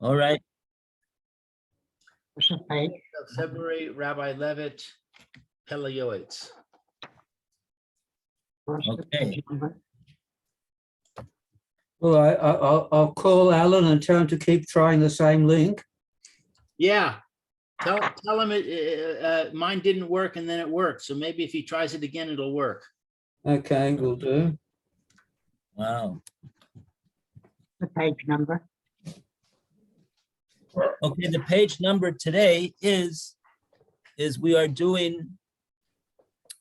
All right. February, Rabbi Levitt, Pele Yoetz. Okay. Well, I'll call Alan and tell him to keep trying the same link. Yeah. Tell him mine didn't work and then it worked. So maybe if he tries it again, it'll work. Okay, will do. Wow. The page number. Okay, the page number today is we are doing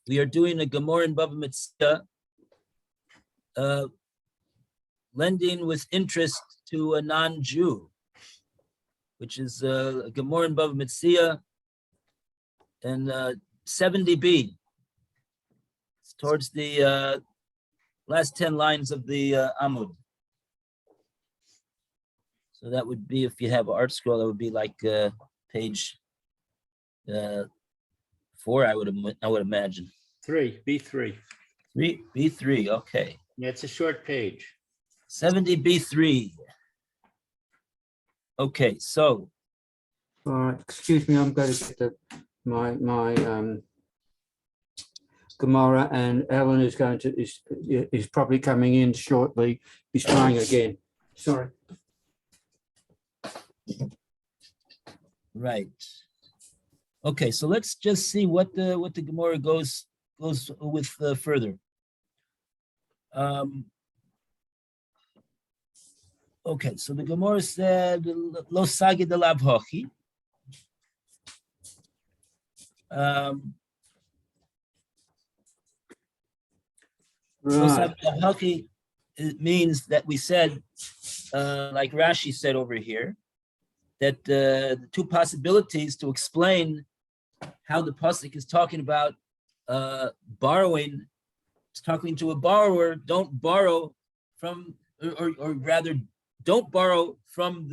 a Gemara in Bava Metzia, lending with interest to a non-Jew, which is a Gemara in Bava Metzia and 70b. It's towards the last 10 lines of the Amud. So that would be, if you have an art scroll, that would be like page 4, I would imagine. B3. B3, okay. Yeah, it's a short page. 70b3. Okay, so All right, excuse me, I'm going to get my Gemara, and Alan is going to is probably coming in shortly. He's trying again. Sorry. right. Okay, so let's just see what the Gemara goes with further. Okay, so the Gemara said lo sagi de lav hochi. Right. It means that we said, like Rashi said over here, that the two possibilities to explain how the pasuk is talking about borrowing, it's talking to a borrower, don't borrow from, or rather, don't borrow from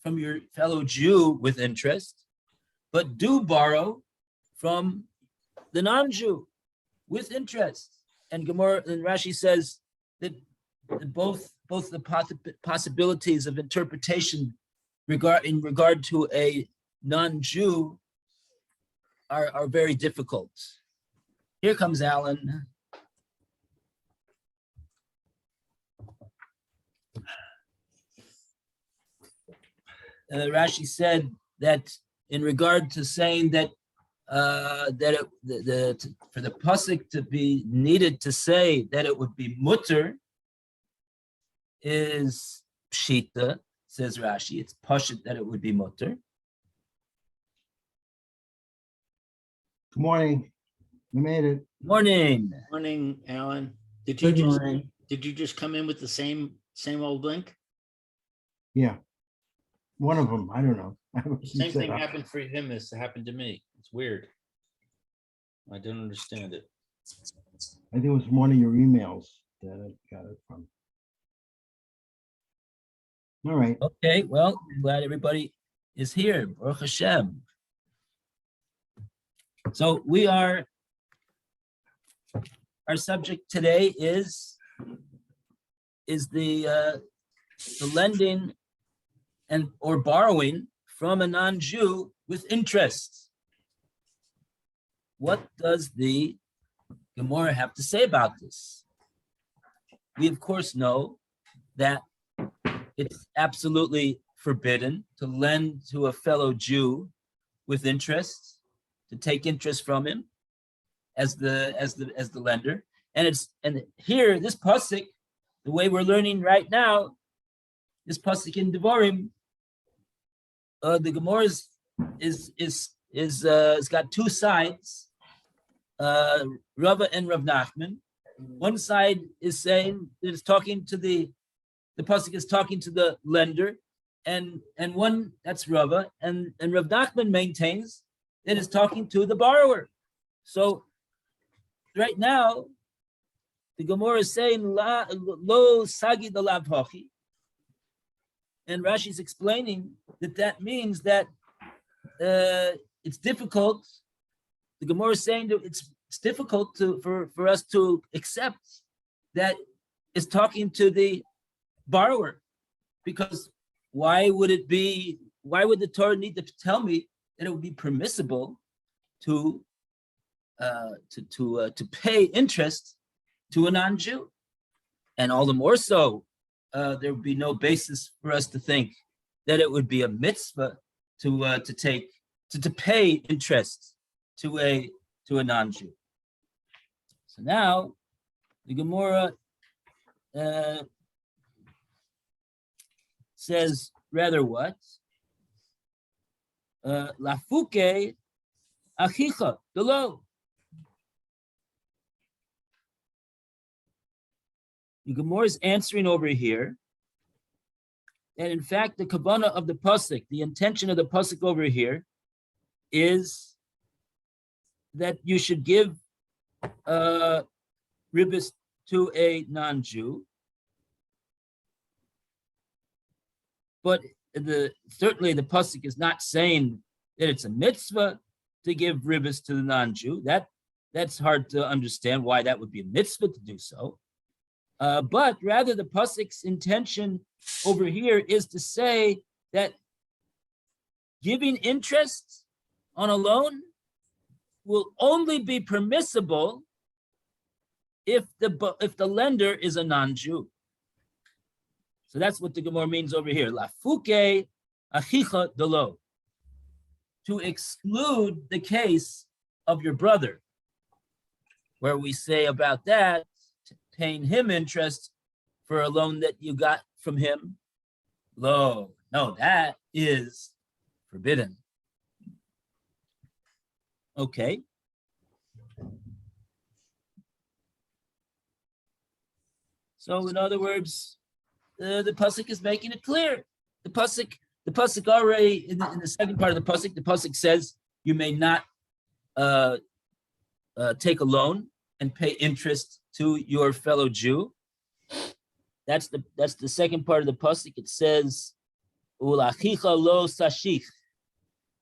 your fellow Jew with interest, but do borrow from the non-Jew with interest. And Gemara and Rashi says that both the possibilities of interpretation in regard to a non-Jew are very difficult. Here comes Alan. Rashi said that in regard to saying that for the pasuk to be needed to say that it would be mutter is pshita, says Rashi. It's pashut that it would be mutter. Good morning. You made it. Morning. Morning, Alan. Did Good you morning. just come in with the same old link? Yeah. One of them. I don't know. The same thing happened for him as happened to me. It's weird. I don't understand it. I think it was one of your emails that I got it from. All right. Okay, well, I'm glad everybody is here. Baruch Hashem. So our subject today is the lending or borrowing from a non-Jew with interest. What does the Gemara have to say about this? We of course know that it's absolutely forbidden to lend to a fellow Jew with interest, to take interest from him as the lender. And here, this pasuk, the way we're learning right now, this pasuk in Devarim, the Gemara is got two sides, Rava and Rav Nachman. One side is saying that it's talking to the pasuk is talking to the lender, and one, that's Rava, and Rav Nachman maintains that it's talking to the borrower. So right now, the Gemara is saying lo sagi de lav hochi, and Rashi's explaining that means that it's difficult. The Gemara is saying that it's difficult for us to accept that it's talking to the borrower, because why would the Torah need to tell me that it would be permissible to pay interest to a non-Jew? And all the more so, there would be no basis for us to think that it would be a mitzvah to pay interest to a non-Jew. So now the Gemara says rather what? Lafuke achicha delo. The Gemara is answering over here that in fact the kavanah of the pasuk, the intention of the pasuk over here, is that you should give ribis to a non-Jew, but certainly the pasuk is not saying that it's a mitzvah to give ribis to the non-Jew. That's hard to understand why that would be a mitzvah to do so. But rather the pasuk's intention over here is to say that giving interest on a loan will only be permissible if the lender is a non-Jew. So that's what the Gemara means over here. Lafuke achicha delo. To exclude the case of your brother, where we say about that, paying him interest for a loan that you got from him. No, that is forbidden. Okay. So in other words, the pasuk is making it clear. The pasuk already in the second part of the pasuk says you may not take a loan and pay interest to your fellow Jew. That's the second part of the pasuk. It says ulachicha lo sashich,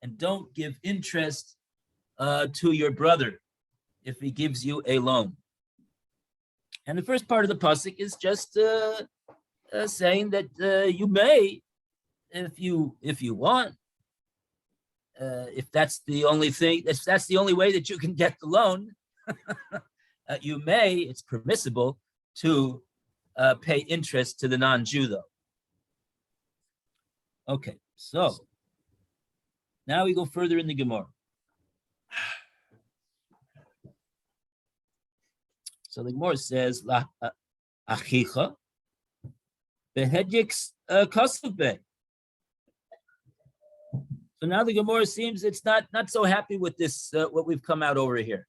and don't give interest to your brother if he gives you a loan. And the first part of the pasuk is just saying that you may, if you want, if that's the only thing, if that's the only way that you can get the loan, you may. It's permissible to pay interest to the non-Jew, though. Okay, so now we go further in the Gemara. So the Gemara says, "La achicha behedyiks kasuvbe." So now the Gemara seems it's not so happy with this, what we've come out over here.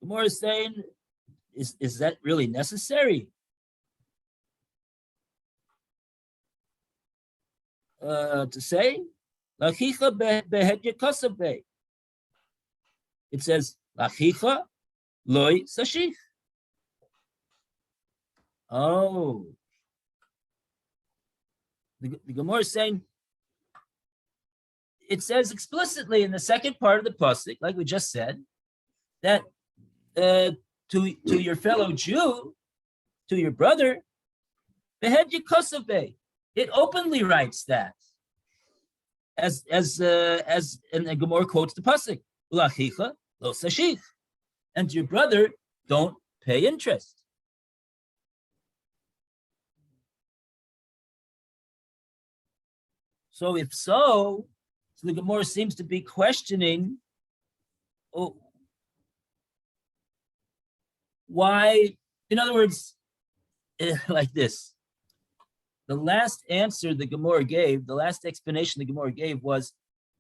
The Gemara is saying, is that really necessary? To say, Lachicha behedya kasavbe. It says, Lachicha loy sashich. Oh. The Gemara is saying, it says explicitly in the second part of the pasuk, like we just said, that to your fellow Jew, to your brother, behedya kasavbe. It openly writes that, as and the Gemara quotes the pasuk, "Ulachicha lo sashich," and your brother don't pay interest. So if so the Gemara seems to be questioning, why? In other words, like this. The last answer the Gemara gave, the last explanation the Gemara gave was,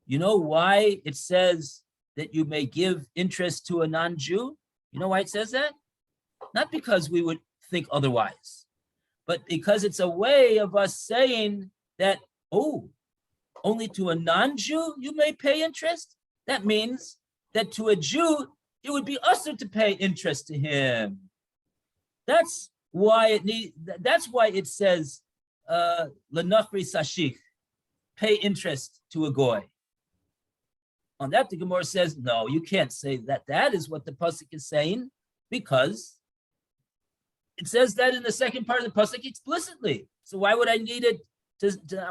you know why it says that you may give interest to a non-Jew? You know why it says that? Not because we would think otherwise, but because it's a way of us saying that, only to a non-Jew you may pay interest? That means that to a Jew, it would be usher to pay interest to him. That's why it says, L'nachri sashich, pay interest to a goy. On that, the Gemara says, no, you can't say that. That is what the pasuk is saying, because It says that in the second part of the pasuk explicitly. So why would I need it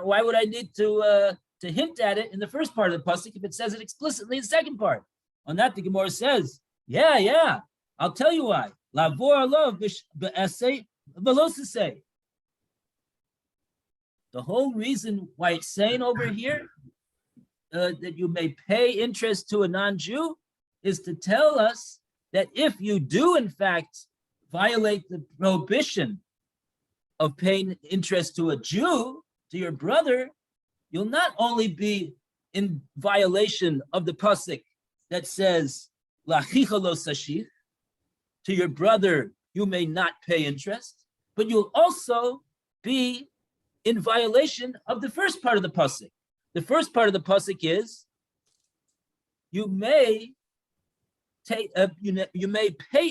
why would I need to hint at it in the first part of the pasuk if it says it explicitly in the second part? On that, the Gemara says, yeah, I'll tell you why. Lavor alav be'esei velosesei. The whole reason why it's saying over here that you may pay interest to a non-Jew is to tell us that if you do, in fact, violate the prohibition of paying interest to a Jew, to your brother, you'll not only be in violation of the pasuk that says, L'achicha lo sashich, to your brother you may not pay interest, but you'll also be in violation of the first part of the pasuk. The first part of the pasuk is, you may pay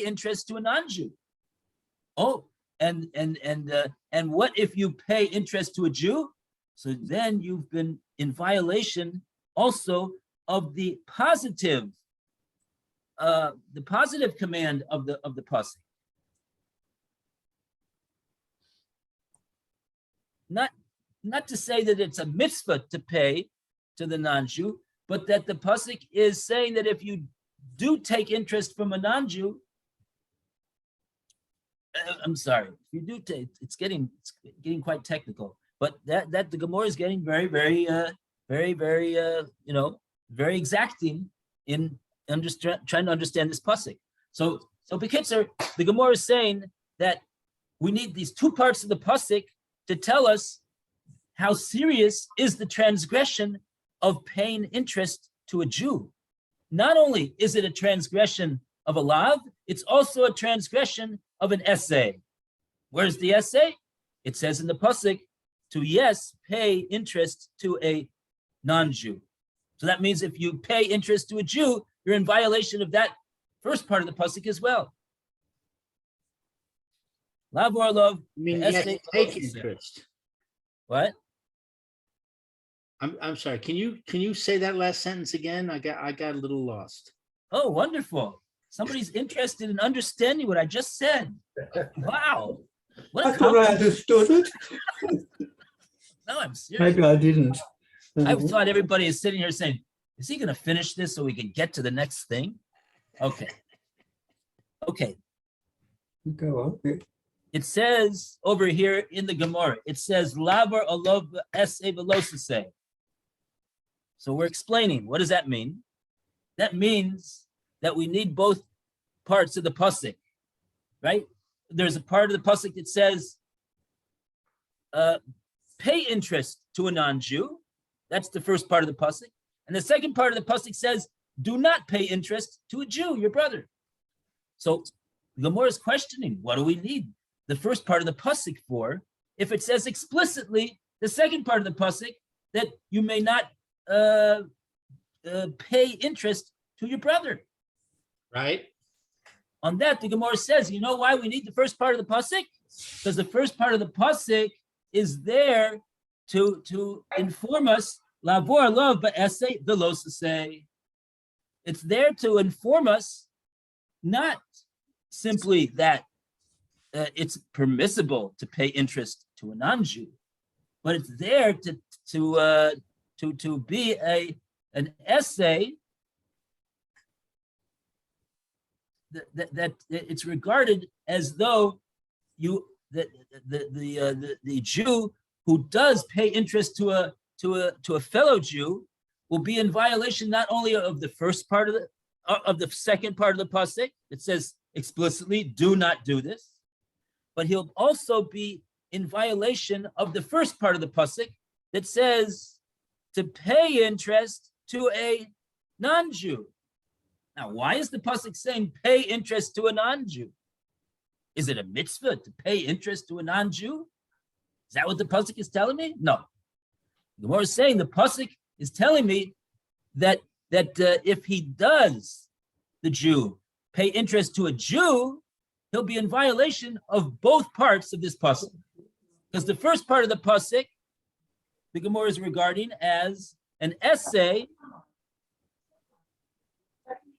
interest to a non-Jew. Oh, and what if you pay interest to a Jew? So then you've been in violation also of the positive command of the pasuk. Not to say that it's a mitzvah to pay to the non-Jew, but that the pasuk is saying that if you do take interest from a non-Jew, I'm sorry, if you do take, it's getting quite technical, but that the Gemara is getting very, very, very exacting in trying to understand this pasuk. So B'kitzer, the Gemara is saying that we need these two parts of the pasuk to tell us how serious is the transgression of paying interest to a Jew. Not only is it a transgression of a lav, it's also a transgression of an essay. Where's the essay? It says in the pasuk to pay interest to a non-Jew. So that means if you pay interest to a Jew, you're in violation of that first part of the pasuk as well. Lav or love. I mean, yes, take interest. What? I'm sorry. Can you say that last sentence again? I got a little lost. Oh, wonderful. Somebody's interested in understanding what I just said. Wow. What I a thought I understood it. No, I'm serious. Maybe I didn't. I thought everybody is sitting here saying, is he going to finish this so we can get to the next thing? Okay. Go on. It says over here in the Gemara, it says, Lavar alav esei velosesei. So we're explaining, what does that mean? That means that we need both parts of the pasuk, right? There's a part of the pasuk that says, pay interest to a non-Jew. That's the first part of the pasuk. And the second part of the pasuk says, do not pay interest to a Jew, your brother. So the Gemara is questioning, what do we need the first part of the pasuk for, if it says explicitly the second part of the pasuk that you may not pay interest to your brother? Right. On that, the Gemara says, you know why we need the first part of the pasuk? Because the first part of the pasuk is there to inform us, lavor love ba'esei velosesei. It's there to inform us not simply that it's permissible to pay interest to a non-Jew, but it's there to be an essay that it's regarded as though the Jew who does pay interest to a fellow Jew will be in violation not only of the first part of the second part of the pasuk that says explicitly, do not do this, but he'll also be in violation of the first part of the pasuk that says to pay interest to a non-Jew. Now, why is the pasuk saying pay interest to a non-Jew? Is it a mitzvah to pay interest to a non-Jew? Is that what the pasuk is telling me? No. The Gemara is saying the pasuk is telling me that if he does, the Jew, pay interest to a Jew, he'll be in violation of both parts of this pasuk. Because the first part of the pasuk, the Gemara is regarding as an essay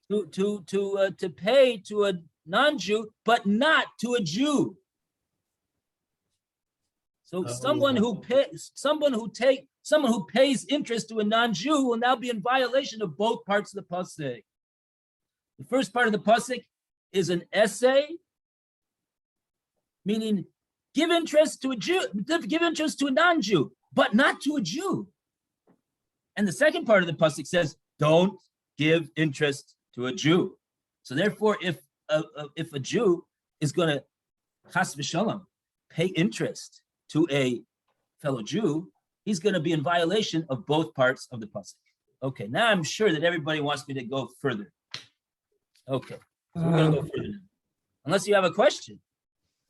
to pay to a non-Jew, but not to a Jew. So Oh. someone who pays interest to a non-Jew will now be in violation of both parts of the pasuk. The first part of the pasuk is an essay, meaning give interest to a Jew, give interest to a non-Jew, but not to a Jew. And the second part of the pasuk says, don't give interest to a Jew. So therefore, if a Jew is going to chas v'shalom pay interest to a fellow Jew, he's going to be in violation of both parts of the pasuk. Okay, now I'm sure that everybody wants me to go further. Okay, so we're going to go further now. Unless you have a question.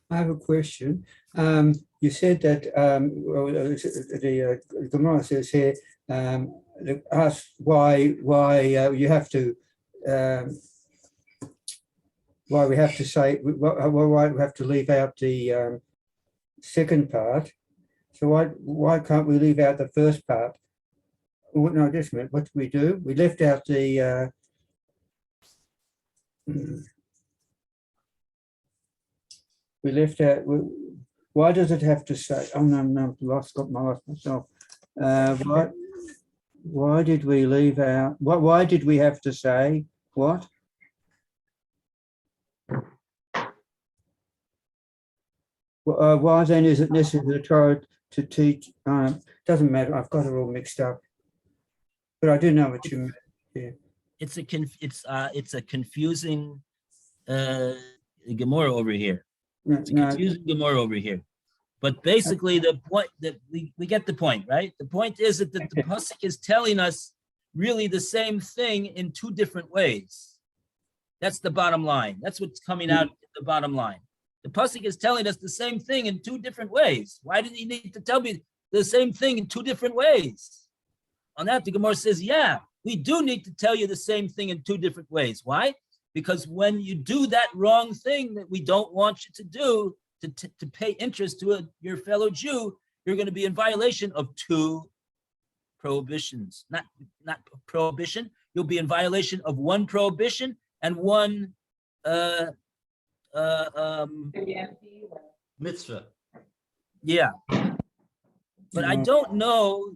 I have a question. You said that the Gemara says here, ask why you have to why we have to say why we have to leave out the second part. So why can't we leave out the first part? Oh, no, just a minute. What did we do? We left out the. We left out. Why does it have to say? Oh no, got myself. Why did we leave out? Why did we have to say what? Why then is it necessary to teach? Doesn't matter. I've got it all mixed up, but I do know what you mean. Yeah. It's a confusing Gemara over here. It's a confusing Gemara over here. But basically, the point that we get the point, right? The point is that the pasuk is telling us really the same thing in two different ways. That's the bottom line. That's what's coming out at the bottom line. The pasuk is telling us the same thing in two different ways. Why did he need to tell me the same thing in two different ways? On that, the Gemara says, yeah, we do need to tell you the same thing in two different ways. Why? Because when you do that wrong thing that we don't want you to do, to pay interest to your fellow Jew, you're going to be in violation of two prohibitions. Not prohibition. You'll be in violation of one prohibition and one Mitzvah. Yeah. But I don't know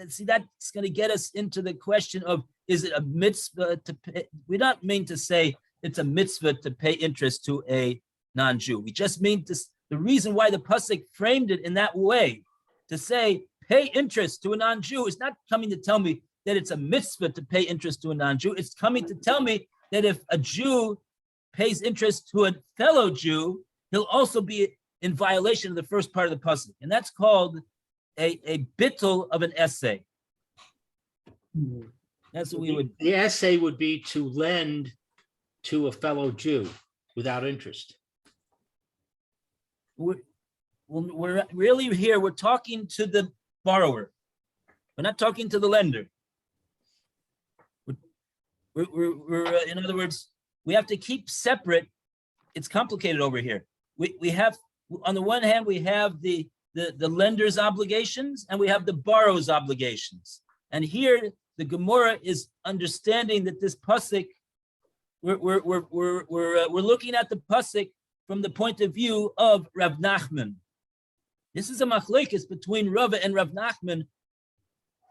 see, that's going to get us into the question of, is it a mitzvah to pay? We don't mean to say it's a mitzvah to pay interest to a non-Jew. We just mean the reason why the pasuk framed it in that way, to say pay interest to a non-Jew, is not coming to tell me that it's a mitzvah to pay interest to a non-Jew. It's coming to tell me that if a Jew pays interest to a fellow Jew, he'll also be in violation of the first part of the pasuk, and that's called a bittul of an essay. That's what we would. The essay would be to lend to a fellow Jew without interest. We're really here. We're talking to the borrower. We're not talking to the lender. We're in other words, we have to keep separate. It's complicated over here. We have, on the one hand, we have the lender's obligations and we have the borrower's obligations. And here the Gemara is understanding that this pasuk, we're looking at the pasuk from the point of view of Rav Nachman. This is a machlokes between Rava and Rav Nachman.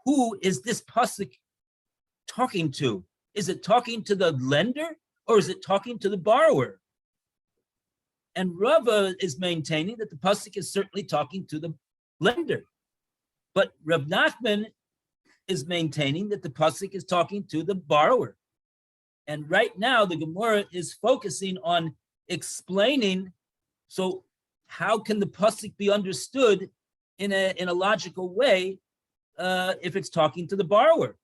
Who is this pasuk talking to? Is it talking to the lender or is it talking to the borrower? And Rava is maintaining that the pasuk is certainly talking to the lender. But Rav Nachman is maintaining that the pasuk is talking to the borrower. And right now, the Gemara is focusing on explaining, so how can the pasuk be understood in a logical way if it's talking to the borrower?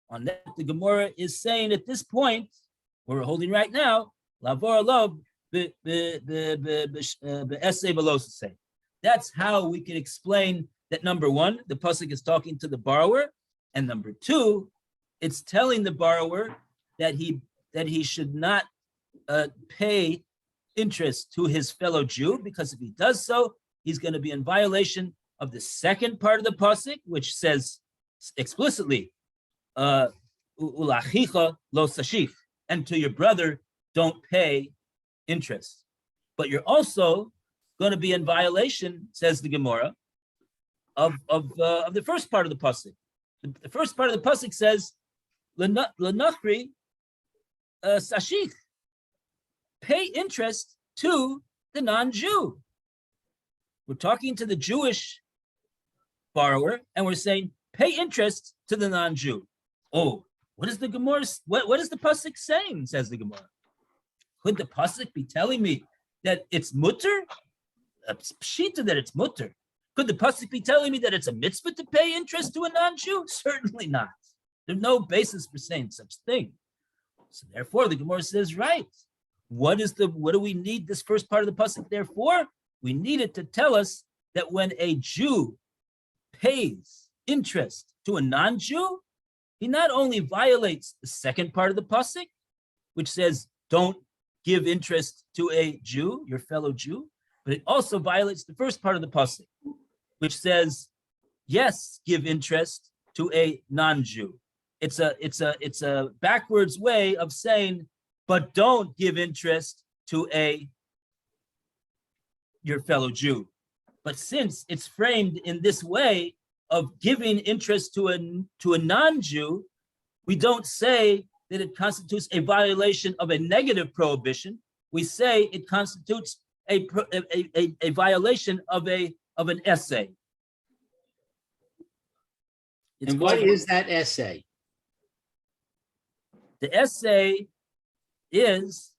On that, the Gemara is saying at this point, we're holding right now, lavor love, that's how we can explain that. Number one, the pasuk is talking to the borrower, and number two, it's telling the borrower that he should not pay interest to his fellow Jew, because if he does so, he's going to be in violation of the second part of the pasuk, which says explicitly, "Ulachicha lo sashich," and to your brother don't pay interest. But you're also going to be in violation, says the Gemara, of the first part of the pasuk. The first part of the pasuk says, "Lenachri sashich," pay interest to the non-Jew. We're talking to the Jewish borrower, and we're saying, pay interest to the non-Jew. Oh, what is the Gemara? What is the pasuk saying? Says the Gemara. Could the pasuk be telling me that it's mutter? It's pshita that it's mutter. Could the pasuk be telling me that it's a mitzvah to pay interest to a non-Jew? Certainly not. There's no basis for saying such thing. So therefore, the Gemara says, right. What do we need this first part of the pasuk there for? We need it to tell us that when a Jew pays interest to a non-Jew, he not only violates the second part of the pasuk, which says don't give interest to a Jew, your fellow Jew, but it also violates the first part of the pasuk, which says yes, give interest to a non-Jew. It's a backwards way of saying, but don't give interest to your fellow Jew. But since it's framed in this way of giving interest to a non-Jew, we don't say that it constitutes a violation of a negative prohibition. We say it constitutes a violation of an essay. It's And what called- is that essay? The essay is,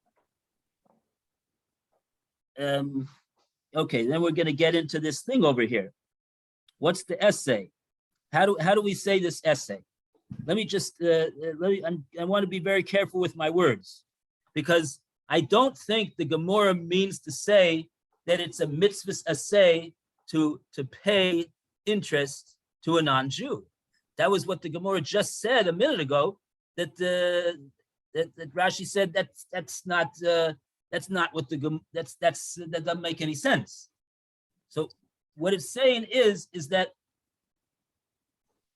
okay, then we're going to get into this thing over here. What's the essay? How do we say this essay? Let me just, I want to be very careful with my words, because I don't think the Gemara means to say that it's a mitzvah essay to pay interest to a non-Jew. That was what the Gemara just said a minute ago, that Rashi said that's not what that doesn't make any sense. So what it's saying is that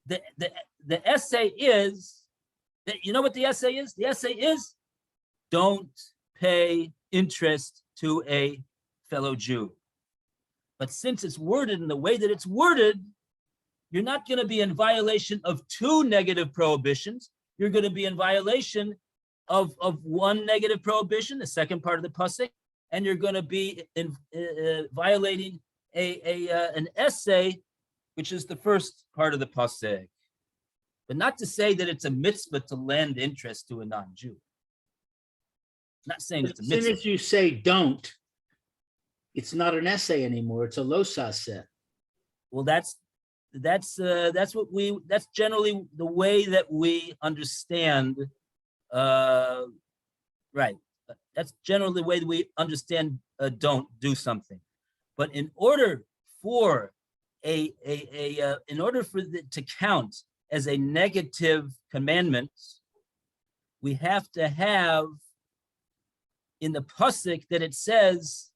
the essay is that, you know what the essay is? The essay is don't pay interest to a fellow Jew. But since it's worded in the way that it's worded, you're not going to be in violation of two negative prohibitions. You're going to be in violation of one negative prohibition, the second part of the pasuk, and you're going to be violating an essay, which is the first part of the pasuk. But not to say that it's a mitzvah to lend interest to a non-Jew. Not saying it's a As soon mitzvah. as you say don't, it's not an essay anymore. It's a losaseh. Well, that's generally the way that we understand. Right. That's generally the way that we understand. Don't do something, but in order for it to count as a negative commandment, we have to have in the pasuk that it says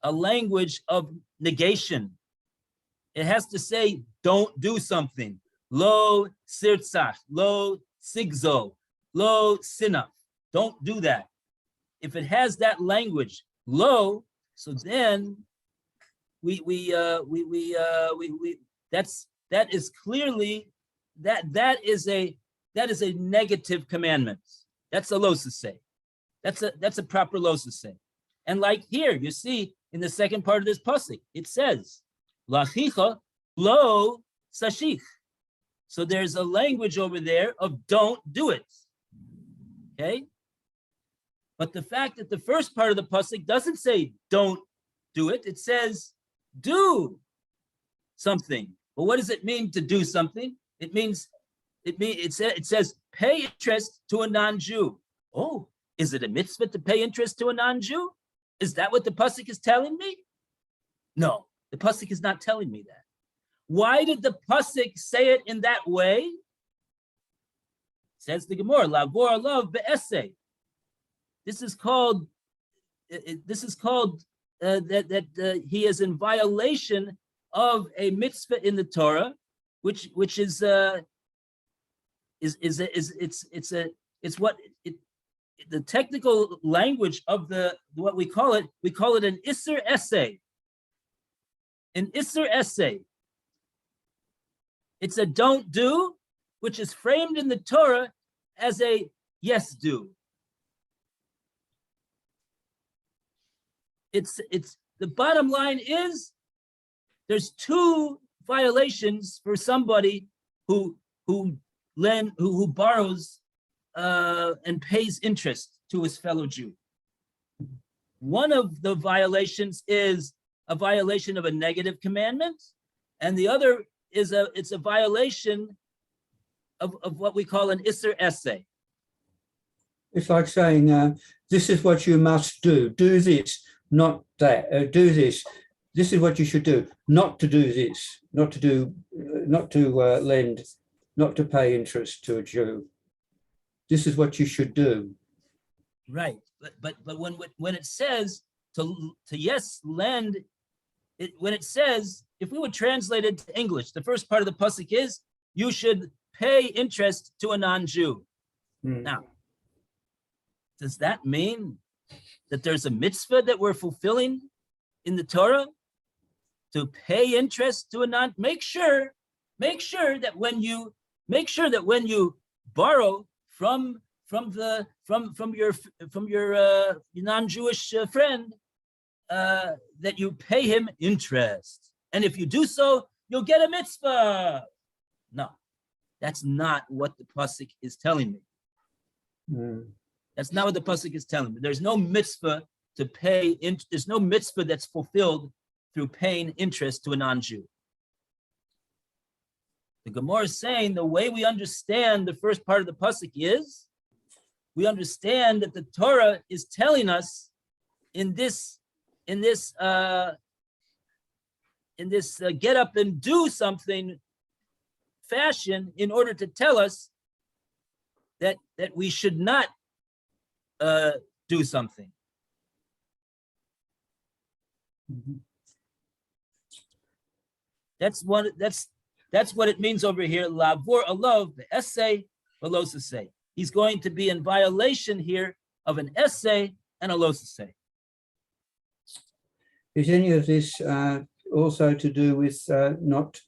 a language of negation. It has to say, don't do something. Lo sirtzach, lo sigzo, lo sinaf. Don't do that. If it has that language, lo, so then that is clearly that is a negative commandment. That's a losaseh. That's a proper losaseh. And like here, you see in the second part of this pasuk, it says, Lachicha lo sashich. So there's a language over there of don't do it. Okay? But the fact that the first part of the pasuk doesn't say don't do it, it says do something. But what does it mean to do something? It says pay interest to a non-Jew. Oh, is it a mitzvah to pay interest to a non-Jew? Is that what the pasuk is telling me? No, the pasuk is not telling me that. Why did the pasuk say it in that way? Says the Gemara, lavor love be'esei. This is called that he is in violation of a mitzvah in the Torah, which is the technical language of what we call it an isser essay. An isser essay. It's a don't do, which is framed in the Torah as a yes do. It's the bottom line is there's two violations for somebody who borrows and pays interest to his fellow Jew. One of the violations is a violation of a negative commandment, and the other is it's a violation of what we call an Isser Essay. It's like saying, this is what you must do. Do this, not that. Do this. This is what you should do. Not to do this. Not to lend. Not to pay interest to a Jew. This is what you should do. Right, but when it says to yes lend, when it says, if we would translate it to English, the first part of the pasuk is you should pay interest to a non-Jew. Now, does that mean that there's a mitzvah that we're fulfilling in the Torah to pay interest to a non? Make sure that when you borrow from your non-Jewish friend, that you pay him interest, and if you do so, you'll get a mitzvah. No, that's not what the pasuk is telling me. That's not what the pasuk is telling me. There's no mitzvah to pay. There's no mitzvah that's fulfilled through paying interest to a non-Jew. The Gemara is saying the way we understand the first part of the pasuk is, we understand that the Torah is telling us in this get up and do something fashion, in order to tell us that we should not do something. That's what it means over here. Lavor alov the essay say. He's going to be in violation here of an essay and a say. Is any of this also to do with not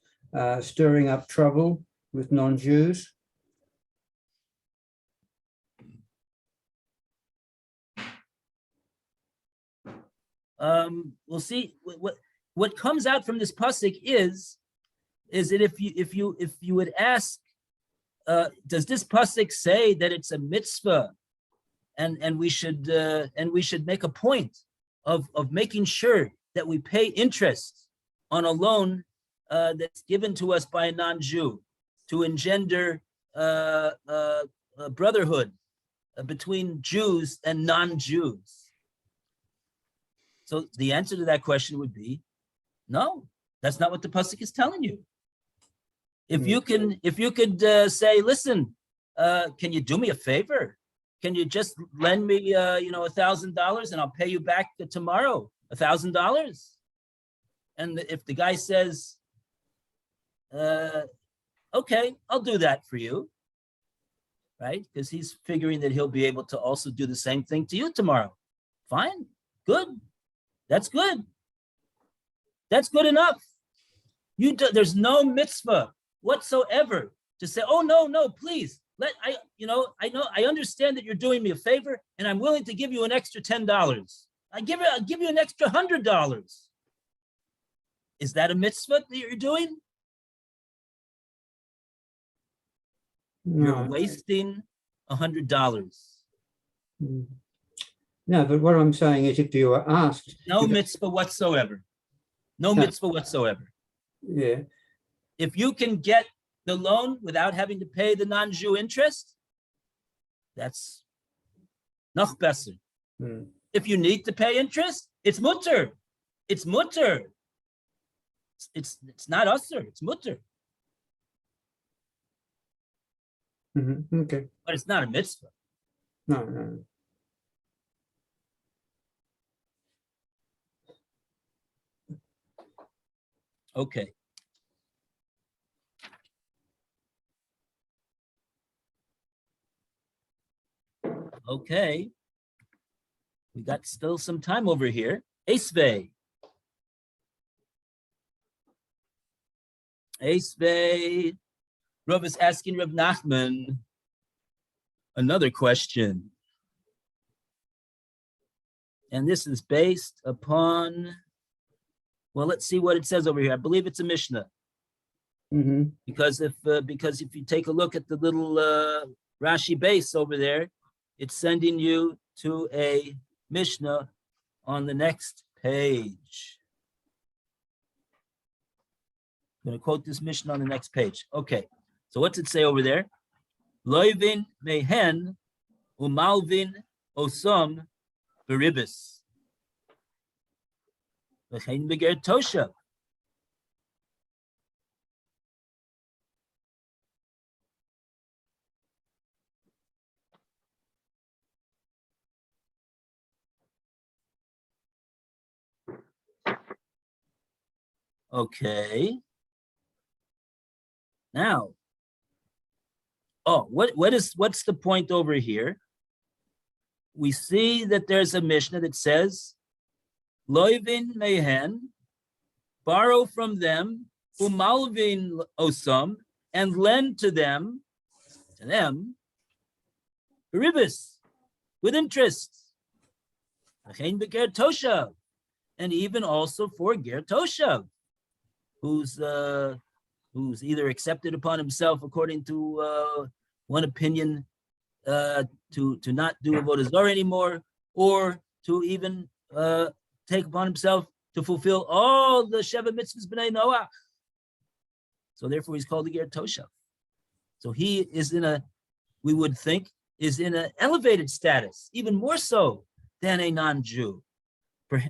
stirring up trouble with non-Jews? We'll see. What comes out from this pasuk is that if you would ask, does this pasuk say that it's a mitzvah, and we should make a point of making sure that we pay interest on a loan that's given to us by a non-Jew to engender brotherhood between Jews and non-Jews? So the answer to that question would be, no, that's not what the pasuk is telling you. If you could say, listen, can you do me a favor? Can you just lend me, $1,000 and I'll pay you back tomorrow, $1,000? And if the guy says, okay, I'll do that for you, right? Because he's figuring that he'll be able to also do the same thing to you tomorrow. Fine, good. That's good. That's good enough. There's no mitzvah whatsoever to say, oh no, please. I understand that you're doing me a favor, and I'm willing to give you an extra $10. I'll give you an extra $100. Is that a mitzvah that you're doing? No. You're wasting $100. No, but what I'm saying is, if you were asked, No mitzvah whatsoever. No mitzvah whatsoever. Yeah. If you can get the loan without having to pay the non-Jew interest, that's noch besser. If you need to pay interest, it's mutter. It's mutter. It's not usher, it's mutter. Okay. But it's not a mitzvah. No. Okay. Okay. We got still some time over here. Esvei. Rav is asking Rav Nachman another question. And this is based upon, well, let's see what it says over here. I believe it's a Mishnah. Mm-hmm. Because if you take a look at the little Rashi base over there, it's sending you to a Mishnah on the next page. I'm going to quote this Mishnah on the next page. Okay, so what's it say over there? Loivin mehen umalvin osam beribis. V'chein beger tosha. Okay. Now, what's the point over here? We see that there's a Mishnah that says, Loivin mehen, borrow from them, umalvin osam, and lend to them, ribis, with interest. Achein beger toshav, and even also for ger toshav, who's either accepted upon himself according to one opinion to not do avodah zarah anymore, or to even take upon himself to fulfill all the Sheva mitzvahs b'nei Noach. So therefore he's called a ger toshav. So he is we would think, is in an elevated status, even more so than a non-Jew,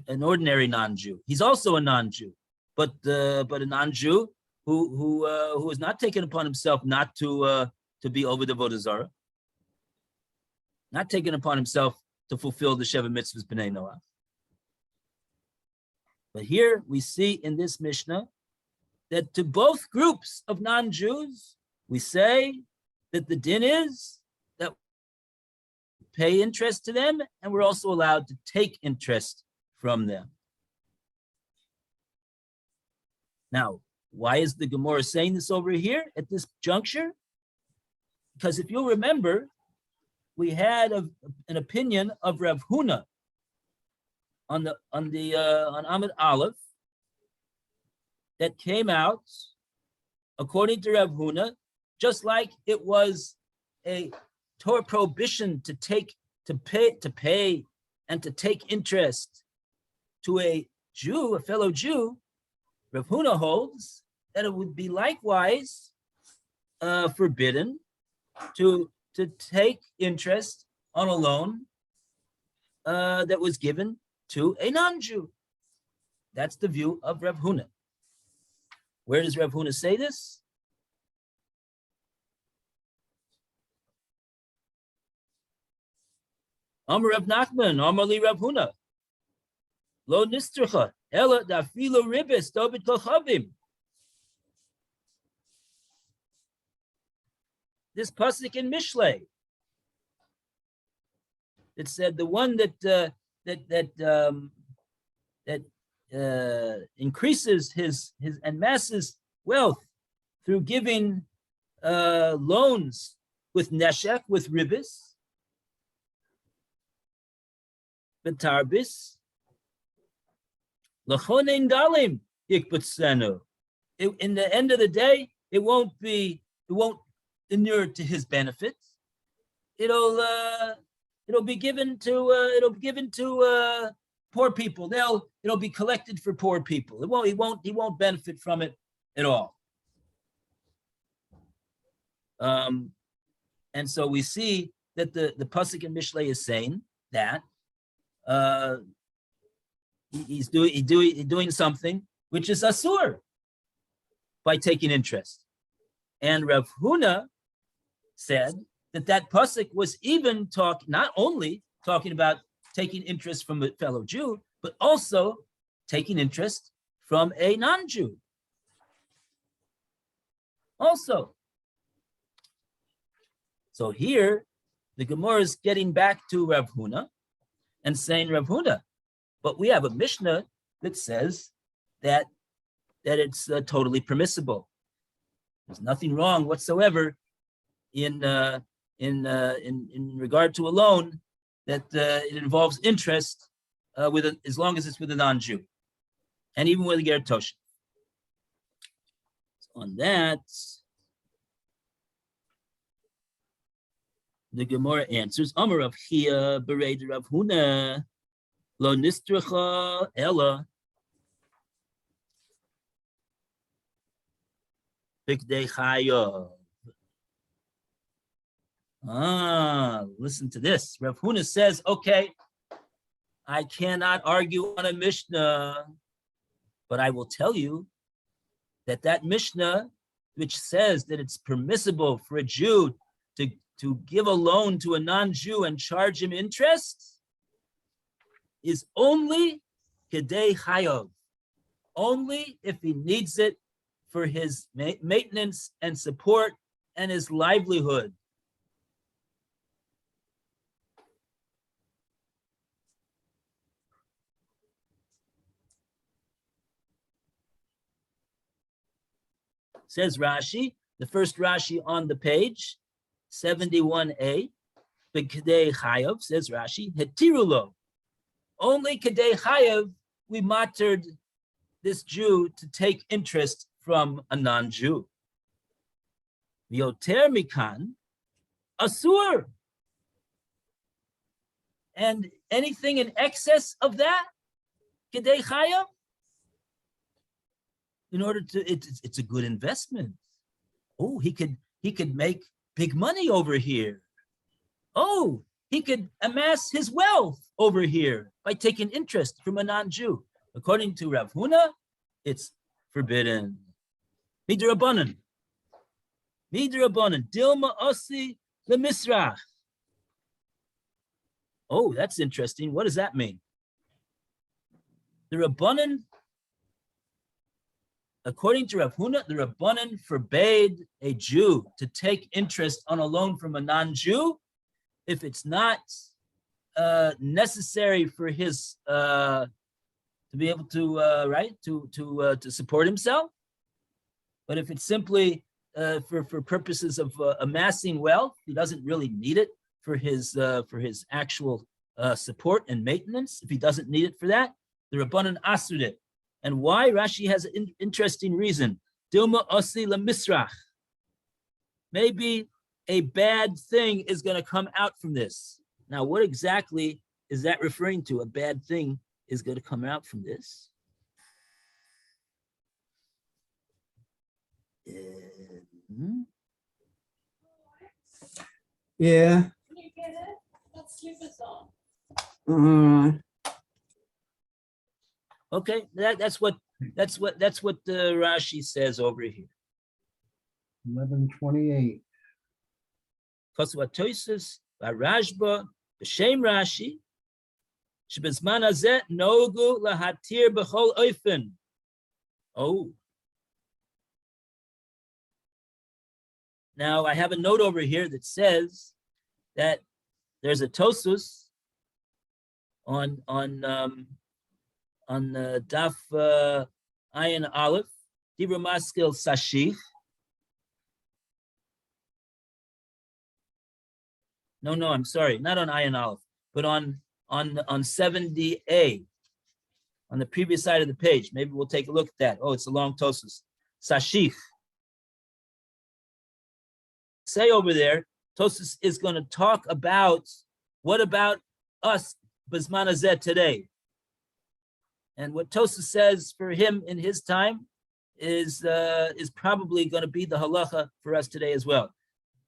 an ordinary non-Jew. He's also a non-Jew, but a non-Jew who has not taken upon himself not to be over the avodah zarah, not taken upon himself to fulfill the Sheva mitzvahs b'nei Noach. But here we see in this Mishnah that to both groups of non-Jews, we say that the din is that we pay interest to them, and we're also allowed to take interest from them. Now, why is the Gemara saying this over here at this juncture? Because if you'll remember, we had an opinion of Rav Huna on Amud Aleph that came out according to Rav Huna, just like it was a Torah prohibition to pay and to take interest to a Jew, a fellow Jew. Rav Huna holds that it would be likewise forbidden to take interest on a loan that was given to a non-Jew. That's the view of Rav Huna. Where does Rav Huna say this? Amar Rav Nachman, Amar li Rav Huna. Lo nistracha, ela dafilo ribis dobit kochavim. This pasuk in Mishlei, it said the one that increases his and masses wealth through giving loans with neshek, with ribis, betarbis, lachonein dalim yikbutzenu. In the end of the day, it won't inure to his benefit. It'll be given to poor people. It'll be collected for poor people. He won't benefit from it at all. And so we see that the pasuk in Mishlei is saying that he's doing something which is asur by taking interest. And Rav Huna said that pasuk was even not only talking about taking interest from a fellow Jew, but also taking interest from a non-Jew. Also. So here, the Gemara is getting back to Rav Huna and saying, Rav Huna, but we have a Mishnah that says that it's totally permissible. There's nothing wrong whatsoever in regard to a loan that it involves interest as long as it's with a non-Jew, and even with a ger toshev. On that, the Gemara answers, Amar Rav Chia bereid Rav Huna lo nistracha ella bikdei chayav. Listen to this. Rav Huna says, okay, I cannot argue on a Mishnah, but I will tell you that Mishnah, which says that it's permissible for a Jew to give a loan to a non-Jew and charge him interest, is only kedei chayav, only if he needs it for his maintenance and support and his livelihood. Says Rashi, the first Rashi on the page, 71a, but Kedei Chayav, says Rashi, Hetirulo. Only Kedei Chayav, we mattered this Jew to take interest from a non-Jew. V'yoter mikan, asur. And anything in excess of that, Kedei Chayav, in order to, it's a good investment. Oh, he could make big money over here. Oh, he could amass his wealth over here by taking interest from a non-Jew. According to Rav Huna, it's forbidden. Midrabanan. Dilma osi lemisrach. Oh, that's interesting. What does that mean? The Rabbanan, according to Rav Huna, the Rabbanan forbade a Jew to take interest on a loan from a non-Jew if it's not necessary for his to be able to to support himself. But if it's simply for purposes of amassing wealth, he doesn't really need it for his actual support and maintenance. If he doesn't need it for that, the Rabbanan asud it. And why? Rashi has an interesting reason. Dilma osi lemisrach. Maybe a bad thing is going to come out from this. Now, what exactly is that referring to? A bad thing is going to come out from this. Yeah. Can you get it? Let's keep it on. Okay, that's what Rashi says over here. 11:28. Kosvatoisus Rashba b'shem Rashi shebezman hazeh nogu lahatir b'chol oifen. Oh, now I have a note over here that says that there's a Tosus on Daf Ayin Aleph, Dibra Maskil Sashich. No, I'm sorry, not on Ayin Aleph, but on 70a, on the previous side of the page. Maybe we'll take a look at that. Oh, it's a long Tosus. Sashich. Say over there, Tosus is going to talk about what about us, Bizman Hazeh, today. And what Tosus says for him in his time is probably going to be the halacha for us today as well.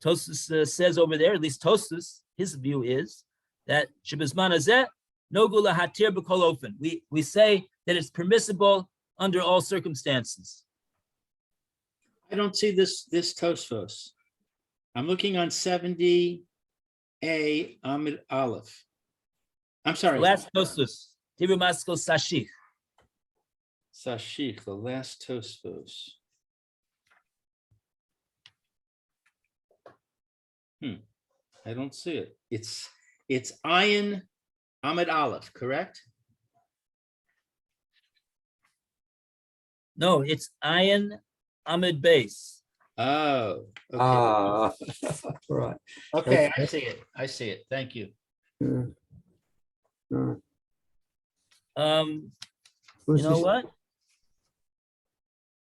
Tosus says over there, at least Tosus, his view is that Shebizman Hazeh nogu lahatir b'kol ofen. We say that it's permissible under all circumstances. I don't see this Tosfos. I'm looking on 70a Amid Aleph. I'm sorry. Last Tosus, Dibra Maskil Sashich. Sashich, the last Tosfos. I don't see it. It's Ayin Amid Aleph, correct? No, it's Ayin Amid Base. Oh, okay. Ah, right. Okay, I okay. see it. I see it. Thank you. Yeah. Right. You Was know this- what?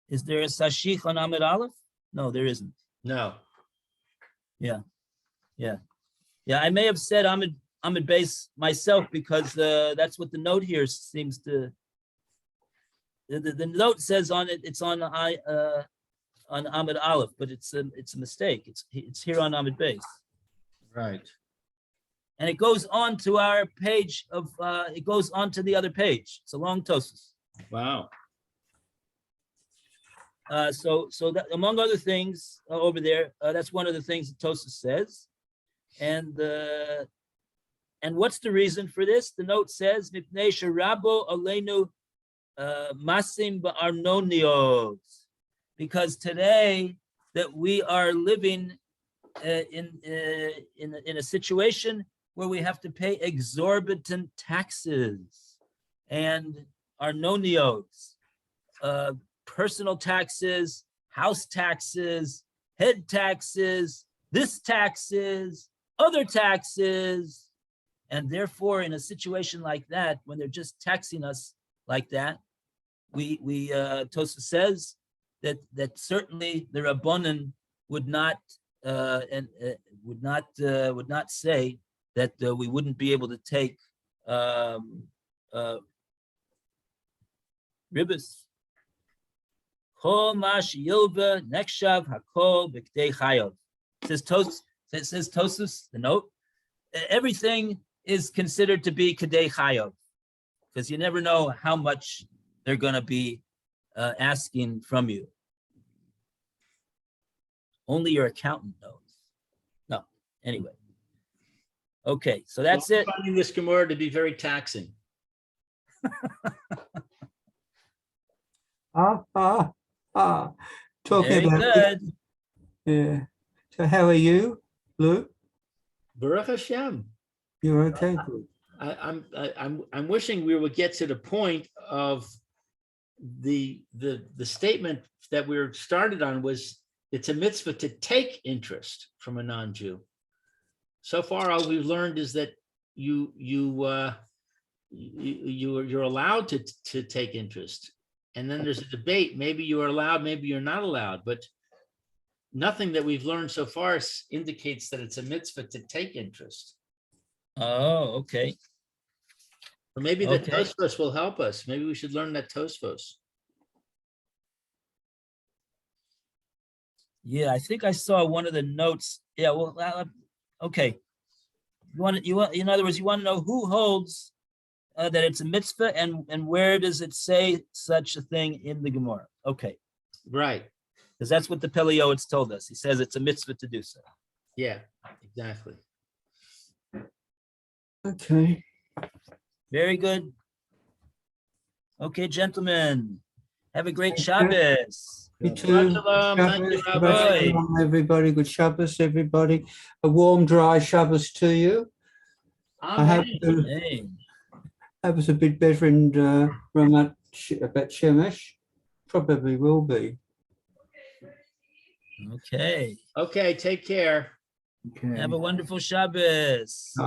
Is there a sashich on Amid Aleph? No, there isn't. No. Yeah, I may have said Amid Base myself because that's what the note here seems to. The note says on it, it's on Amid Aleph, but it's a mistake. It's here on Amid Base. Right. And it goes on to our page of, it goes on to the other page. It's a long Tosfos. Wow. So that among other things over there, that's one of the things that Tosfos says. And what's the reason for this? The note says, "Mipnei sherabo aleinu masim ba'arnonios," because today that we are living in a situation where we have to pay exorbitant taxes and arnonios, personal taxes, house taxes, head taxes, this taxes, other taxes. And therefore, in a situation like that, when they're just taxing us like that, we Tosfos says that certainly the Rabbanan would not would not say that we wouldn't be able to take ribbis. Kol mash yilva nekshav hakol b'kdei chayav. Says Tosfos, the note. Everything is considered to be k'dei chayav, because you never know how much they're going to be asking from you. Only your accountant knows. No, anyway. Okay, so that's Well, I'm it. finding this Gemara to be very taxing. Talking Very about good. yeah. So how are you, Luke? Baruch Hashem. You're okay. Good. I'm wishing we would get to the point of the statement that we were started on was it's a mitzvah to take interest from a non-Jew. So far, all we've learned is that you're allowed to take interest, and then there's a debate. Maybe you are allowed, maybe you're not allowed, but nothing that we've learned so far indicates that it's a mitzvah to take interest. Oh, okay. Or maybe the Okay. Tosfos will help us. Maybe we should learn that Tosfos. Yeah, I think I saw one of the notes. Yeah, well, okay. In other words, you want to know who holds that it's a mitzvah, and where does it say such a thing in the Gemara? Okay, Right. because that's what the Pele Yoetz told us. He says it's a mitzvah to do so. Yeah, exactly. Okay. Very good. Okay, gentlemen, have a great Thank you. Shabbos. You Shabbat too. shalom. Thank you, Shabbat Rabbi. shalom, everybody. Good Shabbos, everybody. A warm, dry Shabbos to you. I hope Amen. Hey, that was a bit better in Ramat Bet Shemesh. Probably will be. okay. Okay, take care. Okay. Have a wonderful Shabbos.